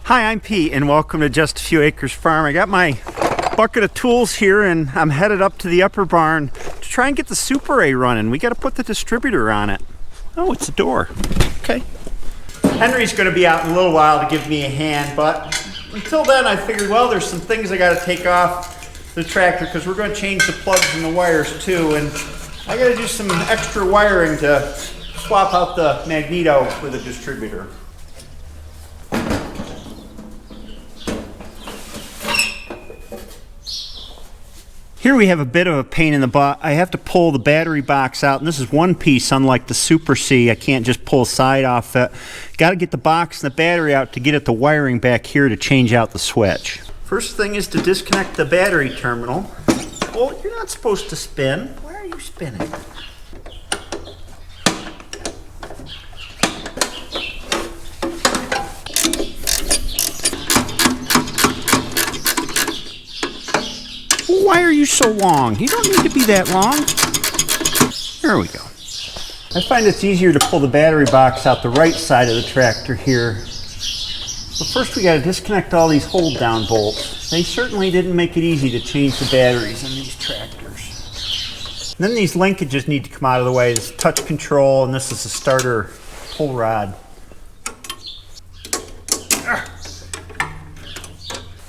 Hi, I'm Pete, and welcome to Just a Few Acres Farm. I got my bucket of tools here, and I'm headed up to the upper barn to try and get the Super A running. We got to put the distributor on it. Oh, it's a door. Okay. Henry's going to be out in a little while to give me a hand, but until then, I figured, well, there's some things I got to take off the tractor because we're going to change the plugs and the wires too, and I got to do some extra wiring to swap out the magneto for the distributor. Here we have a bit of a pain in the butt. I have to pull the battery box out, and this is one piece, unlike the Super C. I can't just pull a side off it. Got to get the box and the battery out to get at the wiring back here to change out the switch. First thing is to disconnect the battery terminal. Well, you're not supposed to spin. Why are you spinning? Why are you so long? You don't need to be that long. There we go. I find it's easier to pull the battery box out the right side of the tractor here. But first we got to disconnect all these hold down bolts. They certainly didn't make it easy to change the batteries in these tractors. And then these linkages need to come out of the way. This is touch control, and this is a starter pull rod.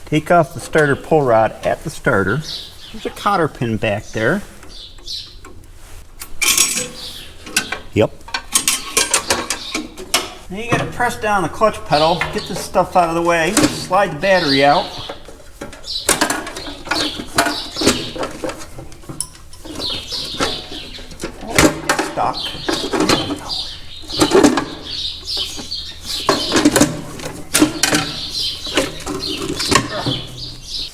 Take off the starter pull rod at the starter. There's a cotter pin back there. Yep. Now you gotta press down the clutch pedal, get this stuff out of the way, slide the battery out. Oh, it's stuck. There we go.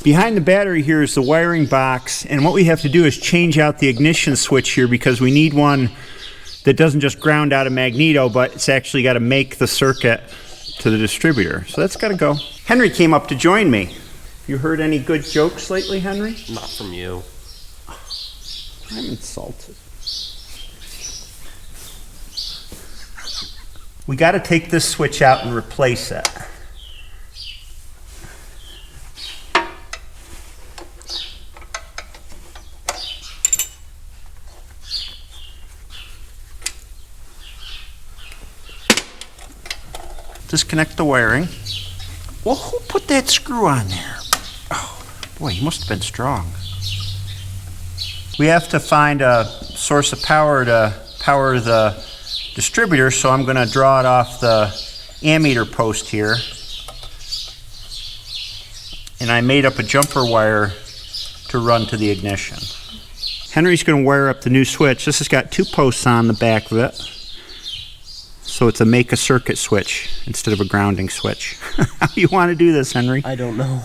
Behind the battery here is the wiring box, and what we have to do is change out the ignition switch here because we need one that doesn't just ground out a magneto, but it's actually got to make the circuit to the distributor. So that's got to go. Henry came up to join me. You heard any good jokes lately, Henry? Not from you. I'm insulted. We got to take this switch out and replace it. Disconnect the wiring. Well, who put that screw on there? Oh, boy, he must have been strong. We have to find a source of power to power the distributor, so I'm going to draw it off the ammeter post here. And I made up a jumper wire to run to the ignition. Henry's going to wire up the new switch. This has got 2 posts on the back of it. So it's a make a circuit switch instead of a grounding switch. How do you want to do this, Henry? I don't know.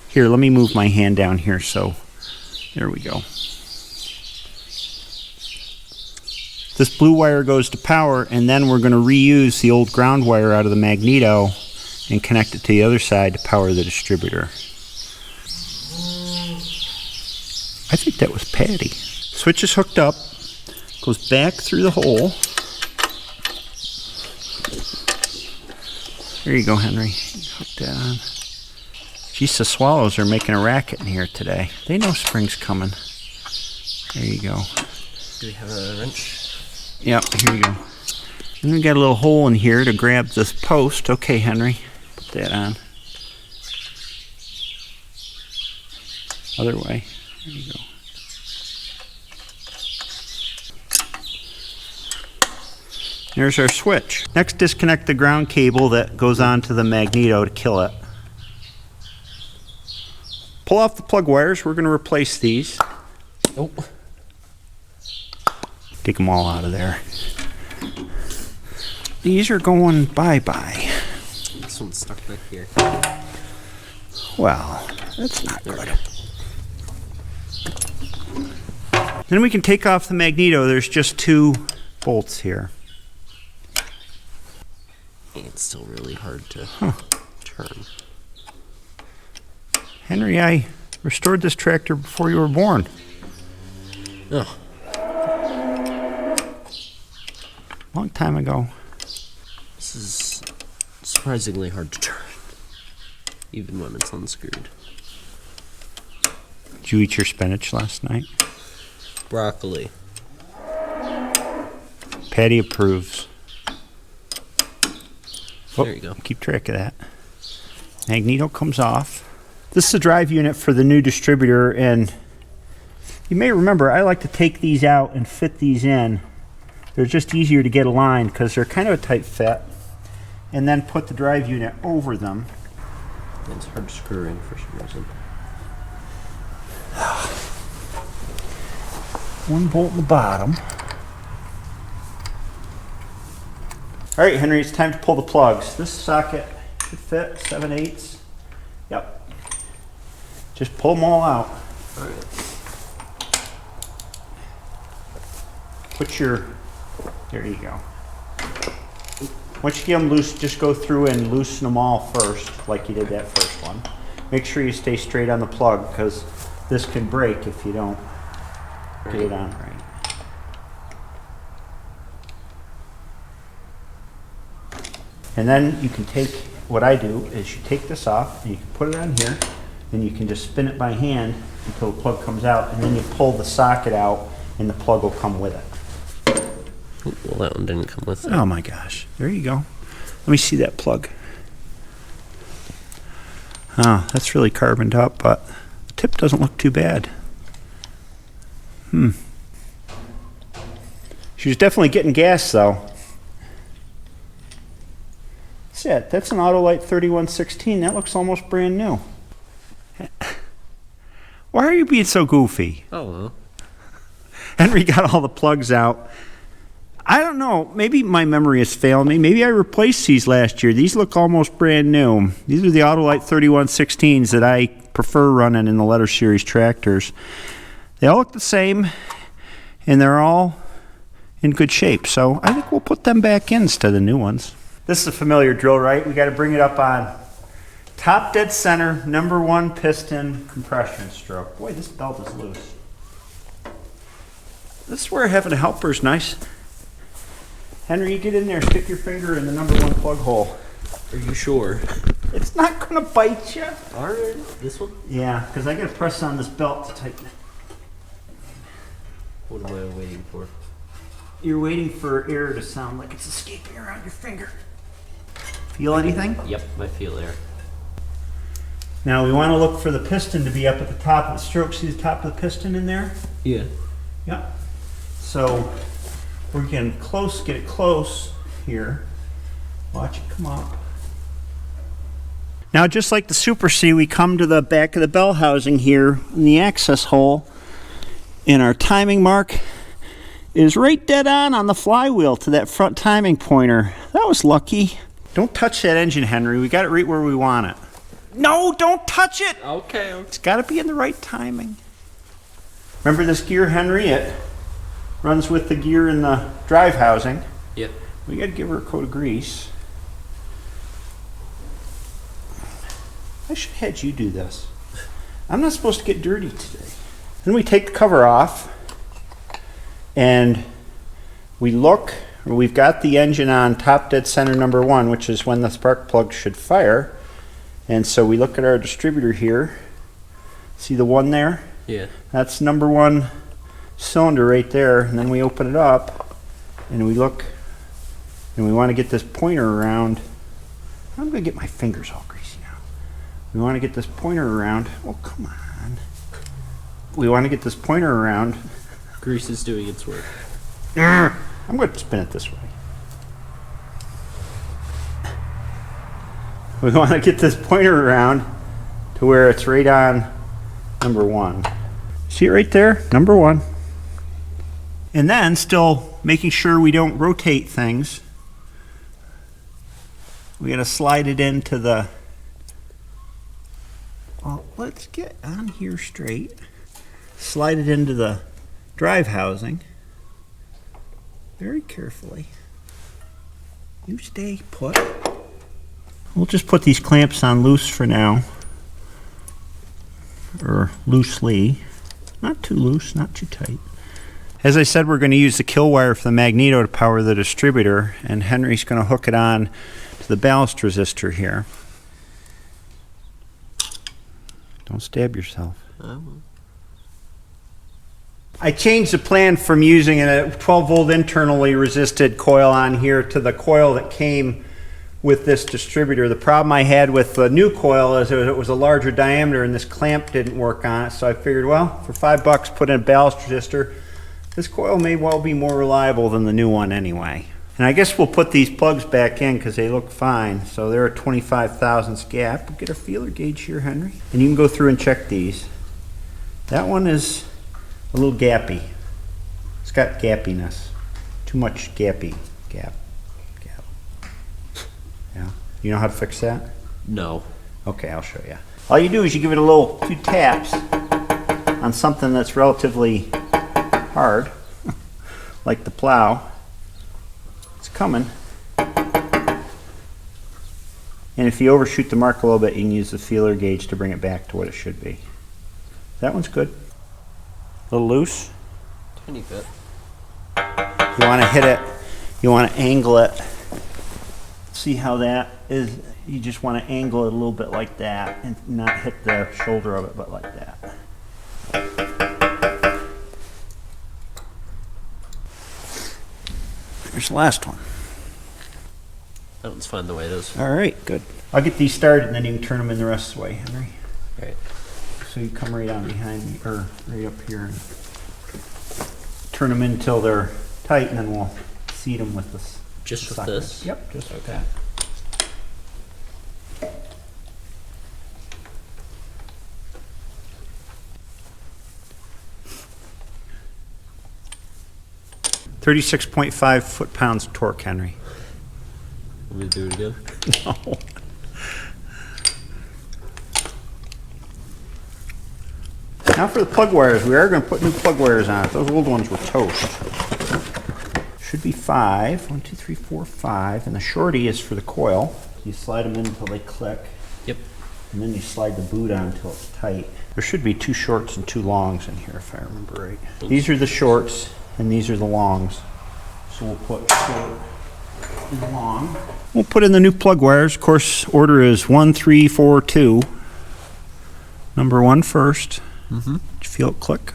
Here, let me move my hand down here. So there we go. This blue wire goes to power, and then we're going to reuse the old ground wire out of the magneto and connect it to the other side to power the distributor. I think that was Patty. Switch is hooked up, goes back through the hole. There you go, Henry. Hook that on. Geez, the swallows are making a racket in here today. They know spring's coming. There you go. Do we have a wrench? Yep, here you go. And we got a little hole in here to grab this post. Okay, Henry. Put that on. Other way. There you go. There's our switch. Next, disconnect the ground cable that goes onto the magneto to kill it. Pull off the plug wires. We're going to replace these. Oh. Take them all out of there. These are going bye-bye. This one's stuck back here. Well, that's not good. Then we can take off the magneto. There's just 2 bolts here. It's still really hard to turn. Henry, I restored this tractor before you were born. Oh. Long time ago. This is surprisingly hard to turn. even when it's unscrewed. Did you eat your spinach last night? Broccoli. Patty approves. There you go. Keep track of that. Magneto comes off. This is the drive unit for the new distributor, and you may remember I like to take these out and fit these in. They're just easier to get aligned because they're kind of a tight fit, and then put the drive unit over them. It's hard to screw in for some reason. One bolt in the bottom. All right, Henry, it's time to pull the plugs. This socket should fit 7/8. Yep. Just pull them all out. All right. There you go. Once you get them loose, just go through and loosen them all first, like you did that first one. Make sure you stay straight on the plug, because this can break if you don't get it on right. And then you can take, what I do is you take this off and you can put it on here, then you can just spin it by hand until the plug comes out, and then you pull the socket out and the plug will come with it. Well, that one didn't come with it. Oh my gosh, there you go. Let me see that plug. Oh, that's really carboned up, but the tip doesn't look too bad. She was definitely getting gas though. That's it. That's an Autolite 3116. That looks almost brand new. Why are you being so goofy? Oh, well. Henry got all the plugs out. I don't know. Maybe my memory is failing me. Maybe I replaced these last year. These look almost brand new. These are the Autolite 3116s that I prefer running in the letter series tractors. They all look the same, and they're all in good shape. So I think we'll put them back in instead of the new ones. This is a familiar drill, right? We got to bring it up on top dead center, #1 piston compression stroke. Boy, this belt is loose. This is where having a helper is nice. Henry, you get in there, stick your finger in the #1 plug hole. Are you sure? It's not going to bite you. All right. This one? Yeah, because I got to press on this belt to tighten it. What am I waiting for? You're waiting for air to sound like it's escaping around your finger. Feel anything? Yep, I feel air. Now we want to look for the piston to be up at the top of the stroke. See the top of the piston in there? Yeah. Yep. So we're getting close, get it close here. Watch it come up. Now, just like the Super C, we come to the back of the bell housing here in the access hole, and our timing mark is right dead on the flywheel to that front timing pointer. That was lucky. Don't touch that engine, Henry. We got it right where we want it. No, don't touch it! Okay. It's got to be in the right timing. Remember this gear, Henry? It runs with the gear in the drive housing. Yep. We got to give her a coat of grease. I should have had you do this. I'm not supposed to get dirty today. Then we take the cover off and we look. We've got the engine on top dead center #1, which is when the spark plug should fire. And so we look at our distributor here. See the one there? Yeah. That's #1 cylinder right there. And then we open it up and we look and we want to get this pointer around. I'm going to get my fingers all greasy now. We want to get this pointer around. Oh, come on. We want to get this pointer around. Grease is doing its work. I'm going to spin it this way. We want to get this pointer around to where it's right on #1. See it right there? #1. And then, still making sure we don't rotate things, we got to slide it into the... Well, let's get on here straight. Slide it into the drive housing. Very carefully. You stay put. We'll just put these clamps on loose for now. Or loosely. Not too loose, not too tight. As I said, we're going to use the kill wire for the magneto to power the distributor, and Henry's going to hook it on to the ballast resistor here. Don't stab yourself. I will. I changed the plan from using a 12 volt internally resisted coil on here to the coil that came with this distributor. The problem I had with the new coil is it was a larger diameter and this clamp didn't work on it, so I figured, well, for $5 put in a ballast resistor. This coil may well be more reliable than the new one anyway. And I guess we'll put these plugs back in because they look fine. So they're a 25 thousandths gap. We'll get a feeler gauge here, Henry. And you can go through and check these. That one is a little gappy. It's got gappiness. Too much gappy. Gap. Yeah. You know how to fix that? No. Okay, I'll show you. All you do is you give it a few taps on something that's relatively hard, like the plow. It's coming. And if you overshoot the mark a little bit, you can use the feeler gauge to bring it back to what it should be. That one's good. A little loose. Tiny bit. You want to hit it, you want to angle it. See how that is? You just want to angle it a little bit like that and not hit the shoulder of it, but like that. There's the last one. That one's fine the way it is. All right, good. I'll get these started and then you can turn them in the rest of the way, Henry. Right. So you come right on behind me, or right up here, and turn them in until they're tight, and then we'll seat them with this. Just with socket. this? Yep, just with Okay. that. $36.5 foot-pounds of torque, Henry. Want me to do it again? No. Now for the plug wires. We are going to put new plug wires on it. Those old ones were toast. Should be 5. 1, 2, 3, 4, 5. And the shorty is for the coil. You slide them in until they click. Yep. And then you slide the boot on until it's tight. There should be 2 shorts and 2 longs in here if I remember right. These are the shorts and these are the longs. So we'll put short and long. We'll put in the new plug wires. Of course, order is 1, 3, 4, 2. Number 1 first. Mm-hmm. Did you feel it click?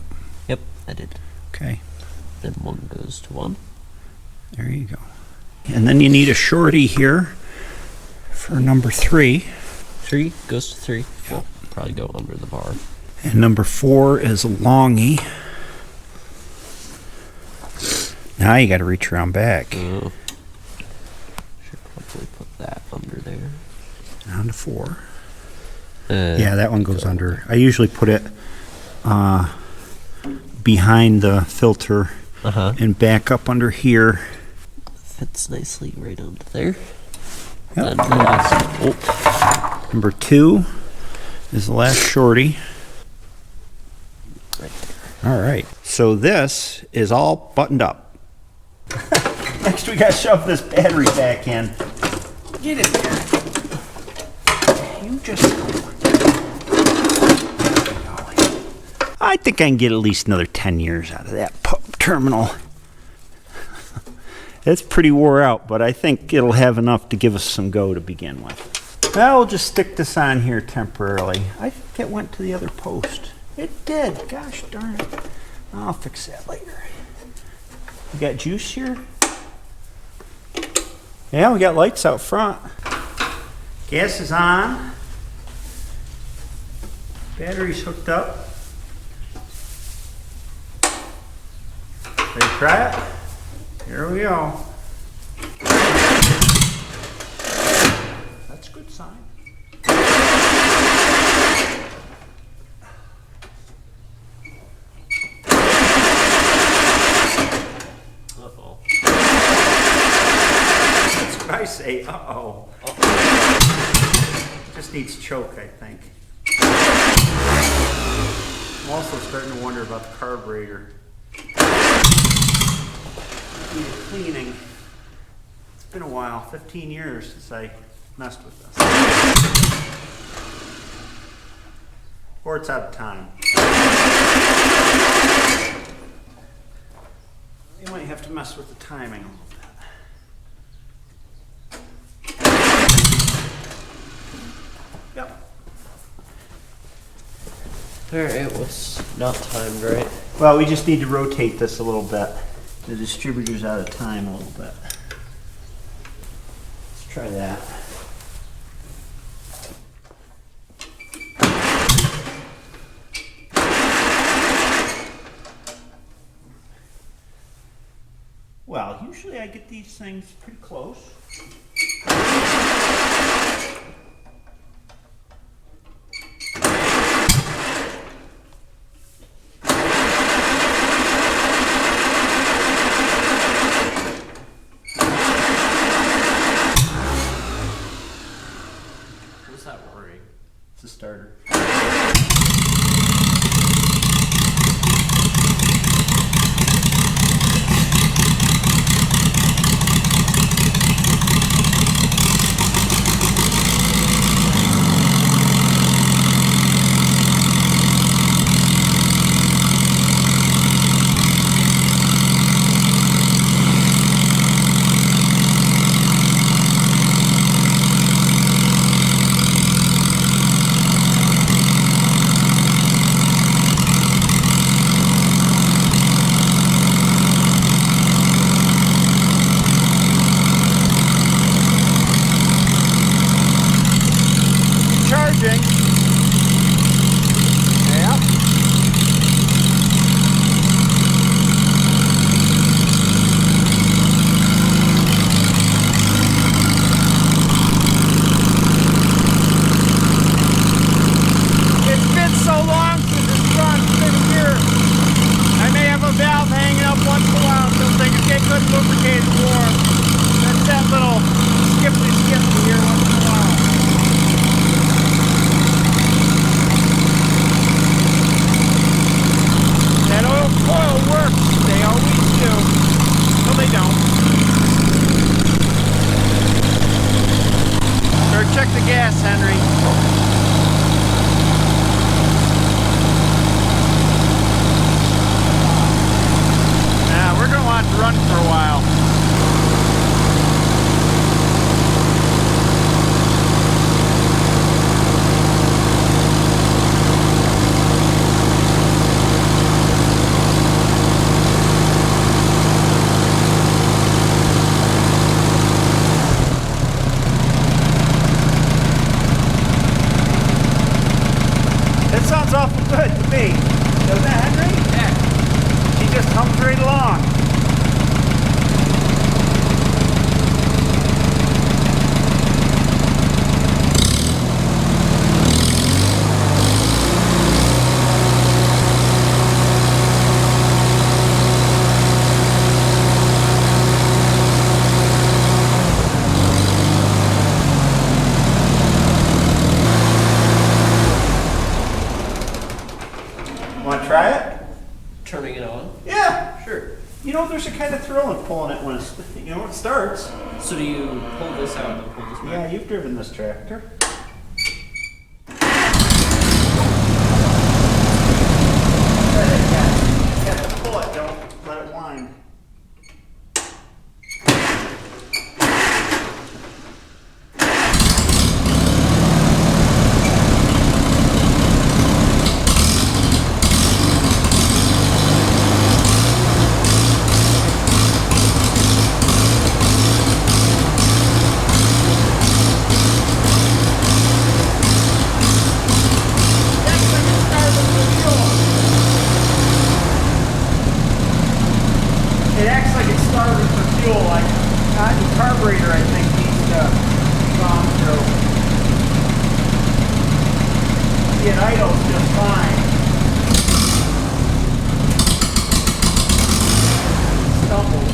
Yep, I did. Okay. Then 1 goes to 1. There you go. And then you need a shorty here for number 3. 3 goes to 3. Yep. Probably go under the bar. And number 4 is a longie. Now you got to reach around back. Should probably put that under there. Down to 4. Yeah, that one goes under. I usually put it behind the filter and back up under here. Fits nicely right onto there. Yep. And last, Number 2 is the last shorty. right there. All right. So this is all buttoned up. Next, we got to shove this battery back in. Get it there. You just. I think I can get at least another 10 years out of that terminal. It's pretty wore out, but I think it'll have enough to give us some go to begin with. Well, we'll just stick this on here temporarily. I think it went to the other post. It did. Gosh darn it. I'll fix that later. We got juice here? Yeah, we got lights out front. Gas is on. Battery's hooked up. Ready to try it? Here we go. That's a good sign. Uh-oh. That's what I say, uh-oh. Just needs choke, I think. I'm also starting to wonder about the carburetor. Need cleaning. It's been a while, 15 years since I messed with this. Or it's out of time. You might have to mess with the timing a little bit. Yep. Alright, what's not timed, right? Well, we just need to rotate this a little bit. The distributor's out of time a little bit. Let's try that. Well, usually I get these things pretty close. What's that whirring? It's a starter. Charging. Yeah. It's been so long since it's been here. I may have a valve hanging up once in a while until things get good lubricated more. That's that little skip here once in a while. That oil works. They always do. No, they don't. Or check the gas, Henry. Now, we're going to want to run for a while. Sounds awful good to me. Doesn't it, Henry? Yeah. She just hums right along. Want to try it? Turning it on? Yeah, sure. You know, there's a kind of thrill in pulling it when it starts. So do you pull this out and then pull this back? Yeah, you've driven this tractor. You have to pull it, don't let it whine. It acts like it's starving for fuel, like the carburetor, I think, needs to be gone through. See, it idles just fine. Stumbles.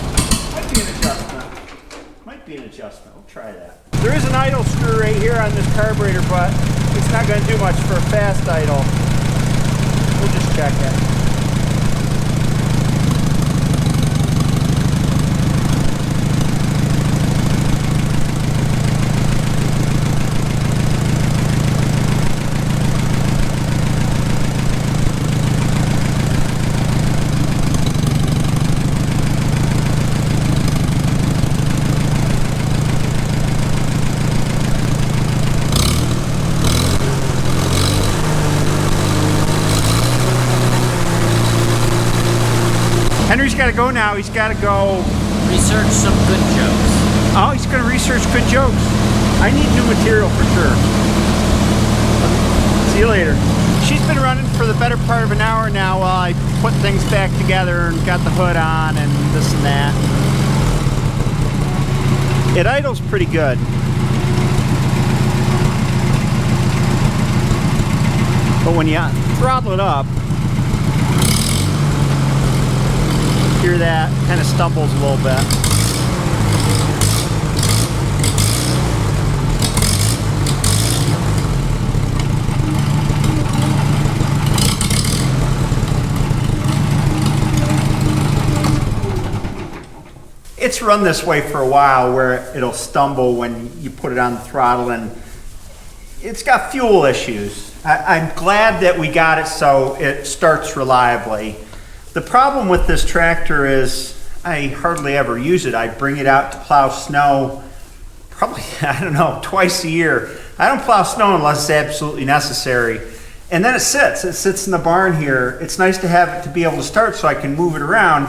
Might be an adjustment. Might be an adjustment. We'll try that. There is an idle screw right here on this carburetor, but it's not going to do much for a fast idle. We'll just check it. he's got to go now. He's got to go Research some good jokes. Oh, he's going to research good jokes. I need new material for sure. See you later. She's been running for the better part of an hour now while I put things back together and got the hood on and this and that. It idles pretty good. But when you throttle it up, hear that, kind of stumbles a little bit. It's run this way for a while where it'll stumble when you put it on the throttle, and it's got fuel issues. I'm glad that we got it so it starts reliably. The problem with this tractor is I hardly ever use it. I bring it out to plow snow probably, I don't know, twice a year. I don't plow snow unless it's absolutely necessary. And then it sits in the barn here. It's nice to have it to be able to start so I can move it around.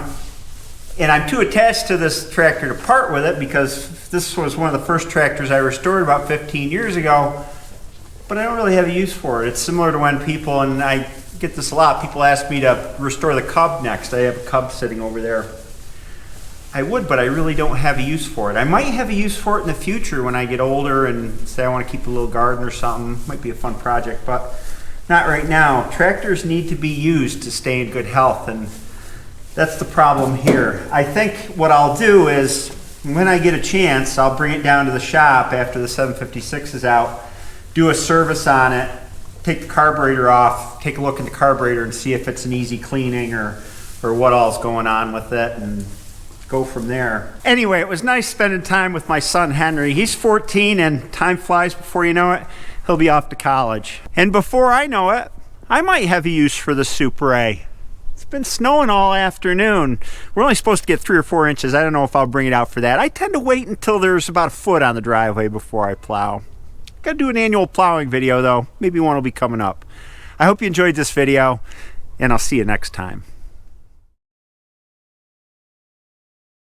And I'm too attached to this tractor to part with it because this was one of the first tractors I restored about 15 years ago, but I don't really have a use for it. It's similar to when people, and I get this a lot, people ask me to restore the Cub next. I have a Cub sitting over there. I would, but I really don't have a use for it. I might have a use for it in the future when I get older and say I want to keep a little garden or something. Might be a fun project, but not right now. Tractors need to be used to stay in good health, and that's the problem here. I think what I'll do is, when I get a chance, I'll bring it down to the shop after the 756 is out, do a service on it, take the carburetor off, take a look at the carburetor and see if it's an easy cleaning or what all's going on with it, and go from there. Anyway, it was nice spending time with my son Henry. He's 14 and time flies before you know it. He'll be off to college. And before I know it, I might have a use for the Super A. It's been snowing all afternoon. We're only supposed to get 3 or 4 inches. I don't know if I'll bring it out for that. I tend to wait until there's about a foot on the driveway before I plow. Gotta do an annual plowing video though. Maybe one will be coming up. I hope you enjoyed this video, and I'll see you next time.